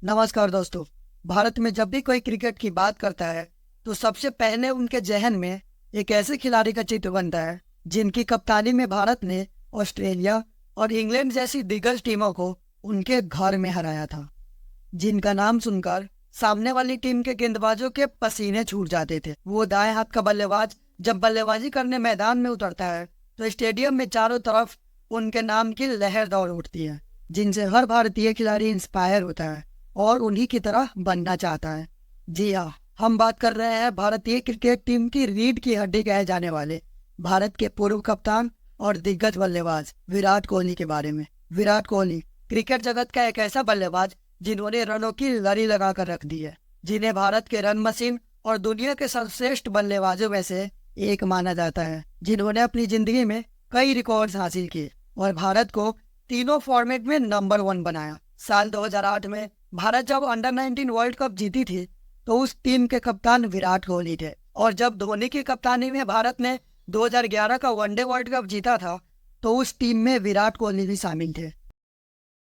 नमस्कार दोस्तों। भारत में जब भी कोई क्रिकेट की बात करता है तो सबसे पहले उनके जहन में एक ऐसे खिलाड़ी का चित्र बनता है जिनकी कप्तानी में भारत ने ऑस्ट्रेलिया और इंग्लैंड जैसी दिग्गज टीमों को उनके घर में हराया था। जिनका नाम सुनकर सामने वाली टीम के गेंदबाजों के पसीने छूट जाते थे। वो दाएं हाथ का बल्लेबाज जब बल्लेबाजी करने मैदान में उतरता है तो स्टेडियम में चारों तरफ उनके नाम की लहर दौड़ उठती है, जिनसे हर भारतीय खिलाड़ी इंस्पायर होता है और उन्हीं की तरह बनना चाहता है। जी हाँ, हम बात कर रहे हैं भारतीय क्रिकेट टीम की रीढ़ की हड्डी कहे जाने वाले भारत के पूर्व कप्तान और दिग्गज बल्लेबाज विराट कोहली के बारे में। विराट कोहली क्रिकेट जगत का एक ऐसा बल्लेबाज जिन्होंने रनों की लड़ी लगा कर रख दी है, जिन्हें भारत के रन मशीन और दुनिया के सर्वश्रेष्ठ बल्लेबाजों में से एक माना जाता है, जिन्होंने अपनी जिंदगी में कई रिकॉर्ड्स हासिल किए और भारत को तीनों फॉर्मेट में नंबर 1 बनाया। साल 2008 में भारत जब अंडर 19 वर्ल्ड कप जीती थी तो उस टीम के कप्तान विराट कोहली थे, और जब धोनी की कप्तानी में भारत ने 2011 का वनडे वर्ल्ड कप जीता था तो उस टीम में विराट कोहली भी शामिल थे।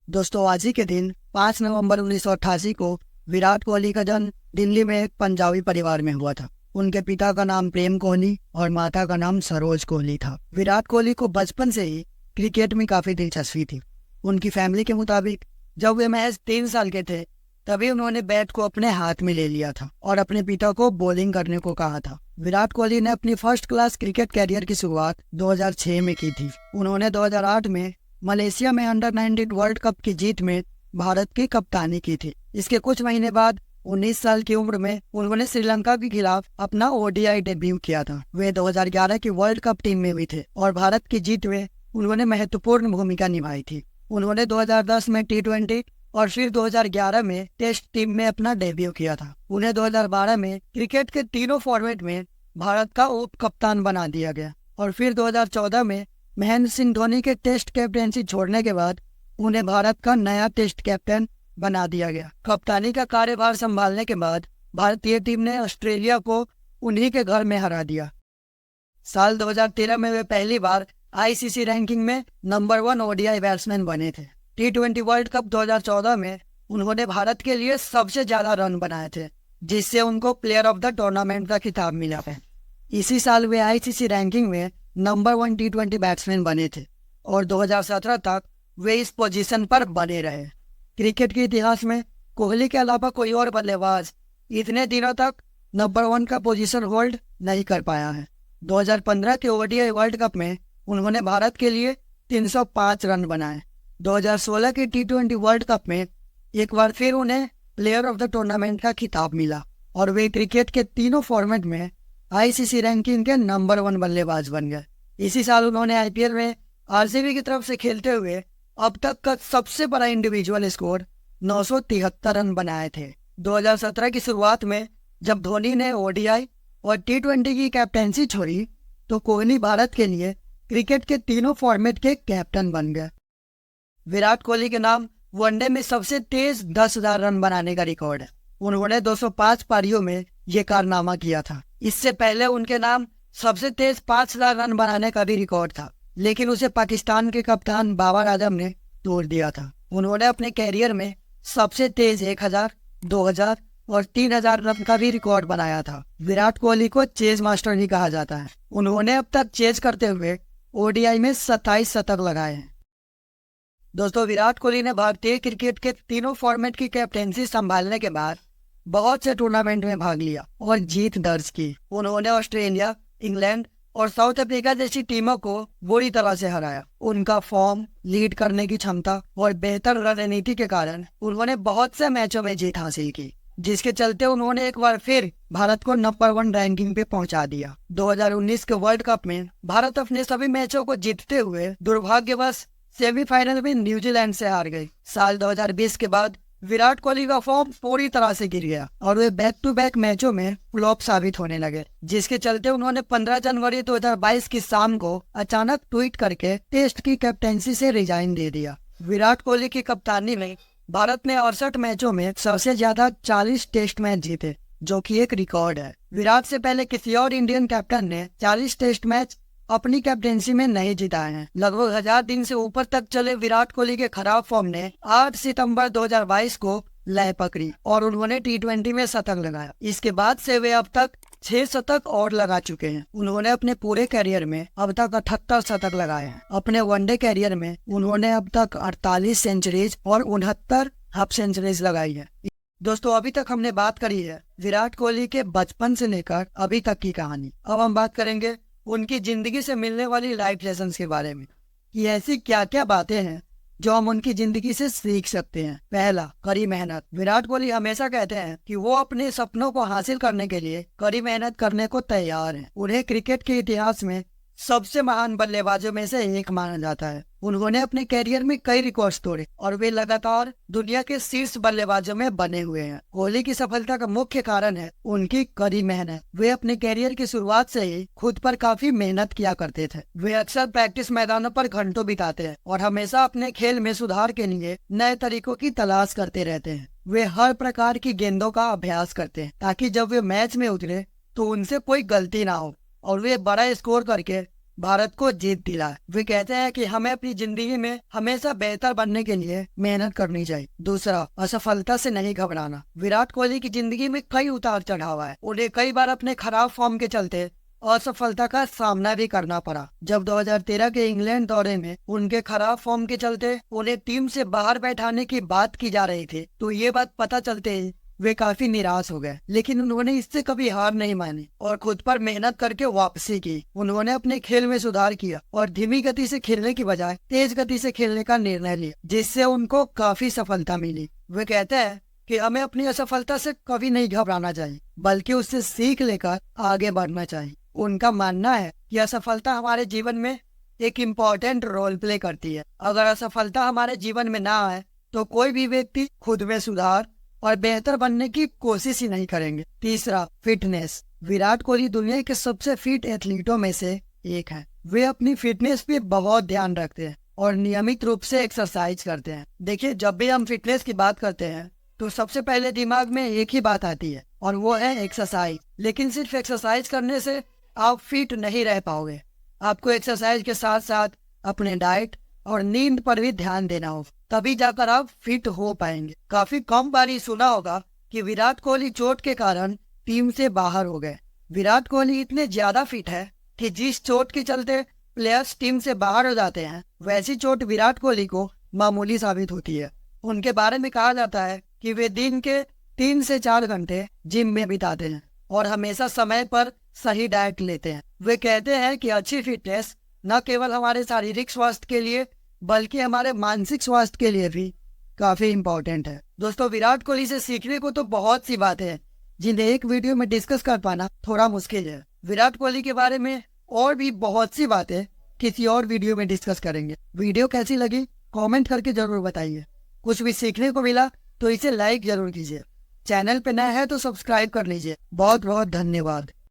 दोस्तों, आज ही के दिन 5 नवंबर 1988 को विराट कोहली का जन्म दिल्ली में एक पंजाबी परिवार में हुआ था। उनके पिता का नाम प्रेम कोहली और माता का नाम सरोज कोहली था। विराट कोहली को बचपन से ही क्रिकेट में काफी दिलचस्पी थी। उनकी फैमिली के मुताबिक जब वे महज 3 साल के थे तभी उन्होंने बैट को अपने हाथ में ले लिया था और अपने पिता को बॉलिंग करने को कहा था। विराट कोहली ने अपनी फर्स्ट क्लास क्रिकेट कैरियर की शुरुआत 2006 में की थी। उन्होंने 2008 में मलेशिया में अंडर 19 वर्ल्ड कप की जीत में भारत की कप्तानी की थी। इसके कुछ महीने बाद 19 साल की उम्र में उन्होंने श्रीलंका के खिलाफ अपना ओडीआई डेब्यू किया था। वे 2011 की वर्ल्ड कप टीम में भी थे और भारत की जीत में उन्होंने महत्वपूर्ण भूमिका निभाई थी। उन्होंने 2010 में T20 और फिर 2011 में टेस्ट टीम में अपना डेब्यू किया था। उन्हें 2012 में क्रिकेट के तीनों फॉर्मेट में भारत का उप कप्तान बना दिया गया और फिर 2014 में महेंद्र सिंह धोनी के टेस्ट कैप्टेंसी छोड़ने के बाद उन्हें भारत का नया टेस्ट कैप्टन बना दिया गया। कप्तानी का कार्यभार संभालने के बाद भारतीय टीम ने ऑस्ट्रेलिया को उन्हीं के घर में हरा दिया। साल 2013 में वे पहली बार आईसीसी रैंकिंग में नंबर 1 ओडीआई बैट्समैन बने थे। T20 वर्ल्ड कप 2014 में उन्होंने भारत के लिए सबसे ज्यादा रन बनाए थे, जिससे उनको प्लेयर ऑफ द टूर्नामेंट का खिताब मिला है। इसी साल वे आईसीसी रैंकिंग में नंबर 1 T20 बैट्समैन बने थे और 2017 तक वे इस पोजीशन पर बने रहे। क्रिकेट के इतिहास में कोहली के अलावा कोई और बल्लेबाज इतने दिनों तक नंबर 1 का पोजीशन होल्ड नहीं कर पाया है। 2015 के ओडीआई वर्ल्ड कप में उन्होंने भारत के लिए 305 रन बनाए। 2016 के T20 वर्ल्ड कप में एक बार फिर उन्हें प्लेयर ऑफ द टूर्नामेंट का खिताब मिला और वे क्रिकेट के तीनों फॉर्मेट में आईसीसी रैंकिंग के नंबर 1 बल्लेबाज बन गए। इसी साल उन्होंने आईपीएल में आरसीबी की तरफ से खेलते हुए अब तक का सबसे बड़ा इंडिविजुअल स्कोर 973 रन बनाए थे। 2017 की शुरुआत में जब धोनी ने ओडीआई और T20 की कैप्टेंसी छोड़ी तो कोहली भारत के लिए क्रिकेट के तीनों फॉर्मेट के कैप्टन बन गए। विराट कोहली के नाम वनडे में सबसे तेज 10,000 रन बनाने का रिकॉर्ड है। उन्होंने 205 पारियों में ये कारनामा किया था। इससे पहले उनके नाम सबसे तेज 5,000 रन बनाने का भी रिकॉर्ड था, लेकिन उसे पाकिस्तान के कप्तान बाबर आजम ने तोड़ दिया था। उन्होंने अपने कैरियर में सबसे तेज 1,000, 2,000 और 3,000 रन का भी रिकॉर्ड बनाया था। विराट कोहली को चेज मास्टर भी कहा जाता है। उन्होंने अब तक चेज करते हुए ओडीआई में 27 शतक लगाए हैं। दोस्तों, विराट कोहली ने भारतीय क्रिकेट के तीनों फॉर्मेट की कैप्टेंसी संभालने के बाद बहुत से टूर्नामेंट में भाग लिया और जीत दर्ज की। उन्होंने ऑस्ट्रेलिया, इंग्लैंड और साउथ अफ्रीका जैसी टीमों को बुरी तरह से हराया। उनका फॉर्म, लीड करने की क्षमता और बेहतर रणनीति के कारण उन्होंने बहुत से मैचों में जीत हासिल की, जिसके चलते उन्होंने एक बार फिर भारत को नंबर 1 रैंकिंग पे पहुंचा दिया। 2019 के वर्ल्ड कप में भारत अपने सभी मैचों को जीतते हुए दुर्भाग्यवश सेमीफाइनल में न्यूजीलैंड से हार गई। साल 2020 के बाद विराट कोहली का फॉर्म पूरी तरह से गिर गया और वे बैक टू बैक मैचों में फ्लॉप साबित होने लगे, जिसके चलते उन्होंने 15 जनवरी 2022 की शाम को अचानक ट्वीट करके टेस्ट की कैप्टेंसी से रिजाइन दे दिया। विराट कोहली की कप्तानी में भारत ने 68 मैचों में सबसे ज्यादा 40 टेस्ट मैच जीते, जो कि एक रिकॉर्ड है। विराट से पहले किसी और इंडियन कैप्टन ने 40 टेस्ट मैच अपनी कैप्टेंसी में नहीं जिताए हैं। लगभग 1000 दिन से ऊपर तक चले विराट कोहली के खराब फॉर्म ने 8 सितंबर 2022 को लय पकड़ी और उन्होंने T20 में शतक लगाया। इसके बाद से वे अब तक 6 शतक और लगा चुके हैं। उन्होंने अपने पूरे करियर में अब तक 78 शतक लगाए हैं। अपने वनडे करियर में उन्होंने अब तक 48 सेंचुरीज और 69 हाफ सेंचुरीज लगाई है। दोस्तों, अभी तक हमने बात करी है विराट कोहली के बचपन से लेकर अभी तक की कहानी। अब हम बात करेंगे उनकी जिंदगी से मिलने वाली लाइफ लेसन्स के बारे में कि ऐसी क्या क्या बातें हैं जो हम उनकी जिंदगी से सीख सकते हैं। पहला, कड़ी मेहनत। विराट कोहली हमेशा कहते हैं कि वो अपने सपनों को हासिल करने के लिए कड़ी मेहनत करने को तैयार हैं। उन्हें क्रिकेट के इतिहास में सबसे महान बल्लेबाजों में से एक माना जाता है। उन्होंने अपने कैरियर में कई रिकॉर्ड्स तोड़े और वे लगातार दुनिया के शीर्ष बल्लेबाजों में बने हुए हैं। कोहली की सफलता का मुख्य कारण है उनकी कड़ी मेहनत। वे अपने कैरियर की शुरुआत से ही खुद पर काफी मेहनत किया करते थे। वे अक्सर प्रैक्टिस मैदानों पर घंटों बिताते हैं और हमेशा अपने खेल में सुधार के लिए नए तरीकों की तलाश करते रहते हैं। वे हर प्रकार की गेंदों का अभ्यास करते हैं ताकि जब वे मैच में उतरे तो उनसे कोई गलती ना हो और वे बड़ा स्कोर करके भारत को जीत दिलाए। वे कहते हैं कि हमें अपनी जिंदगी में हमेशा बेहतर बनने के लिए मेहनत करनी चाहिए। दूसरा, असफलता से नहीं घबराना। विराट कोहली की जिंदगी में कई उतार चढ़ाव है। उन्हें कई बार अपने खराब फॉर्म के चलते असफलता का सामना भी करना पड़ा। जब 2013 के इंग्लैंड दौरे में उनके खराब फॉर्म के चलते उन्हें टीम से बाहर बैठाने की बात की जा रही थी तो ये बात पता चलते ही वे काफी निराश हो गए, लेकिन उन्होंने इससे कभी हार नहीं मानी और खुद पर मेहनत करके वापसी की। उन्होंने अपने खेल में सुधार किया और धीमी गति से खेलने की बजाय तेज गति से खेलने का निर्णय लिया, जिससे उनको काफी सफलता मिली। वे कहते हैं कि हमें अपनी असफलता से कभी नहीं घबराना चाहिए, बल्कि उससे सीख लेकर आगे बढ़ना चाहिए। उनका मानना है कि असफलता हमारे जीवन में एक इम्पोर्टेंट रोल प्ले करती है। अगर असफलता हमारे जीवन में ना आए तो कोई भी व्यक्ति खुद में सुधार और बेहतर बनने की कोशिश ही नहीं करेंगे। तीसरा, फिटनेस। विराट कोहली दुनिया के सबसे फिट एथलीटों में से एक है। वे अपनी फिटनेस पे बहुत ध्यान रखते हैं और नियमित रूप से एक्सरसाइज करते हैं। देखिए, जब भी हम फिटनेस की बात करते हैं तो सबसे पहले दिमाग में एक ही बात आती है और वो है एक्सरसाइज। लेकिन सिर्फ एक्सरसाइज करने से आप फिट नहीं रह पाओगे। आपको एक्सरसाइज के साथ साथ अपने डाइट और नींद पर भी ध्यान देना होगा, तभी जाकर आप फिट हो पाएंगे। काफी कम बार ही सुना होगा कि विराट कोहली चोट के कारण टीम से बाहर हो गए। विराट कोहली इतने ज्यादा फिट है कि जिस चोट के चलते प्लेयर्स टीम से बाहर हो जाते हैं, वैसी चोट विराट कोहली को मामूली साबित होती है। उनके बारे में कहा जाता है कि वे दिन के 3 से 4 घंटे जिम में बिताते हैं और हमेशा समय पर सही डाइट लेते हैं। वे कहते हैं कि अच्छी फिटनेस न केवल हमारे शारीरिक स्वास्थ्य के लिए बल्कि हमारे मानसिक स्वास्थ्य के लिए भी काफी इम्पोर्टेंट है। दोस्तों, विराट कोहली से सीखने को तो बहुत सी बातें हैं जिन्हें एक वीडियो में डिस्कस कर पाना थोड़ा मुश्किल है। विराट कोहली के बारे में और भी बहुत सी बातें किसी और वीडियो में डिस्कस करेंगे। वीडियो कैसी लगी कमेंट करके जरूर बताइए। कुछ भी सीखने को मिला तो इसे लाइक जरूर कीजिए। चैनल पे नया है तो सब्सक्राइब कर लीजिए। बहुत बहुत धन्यवाद।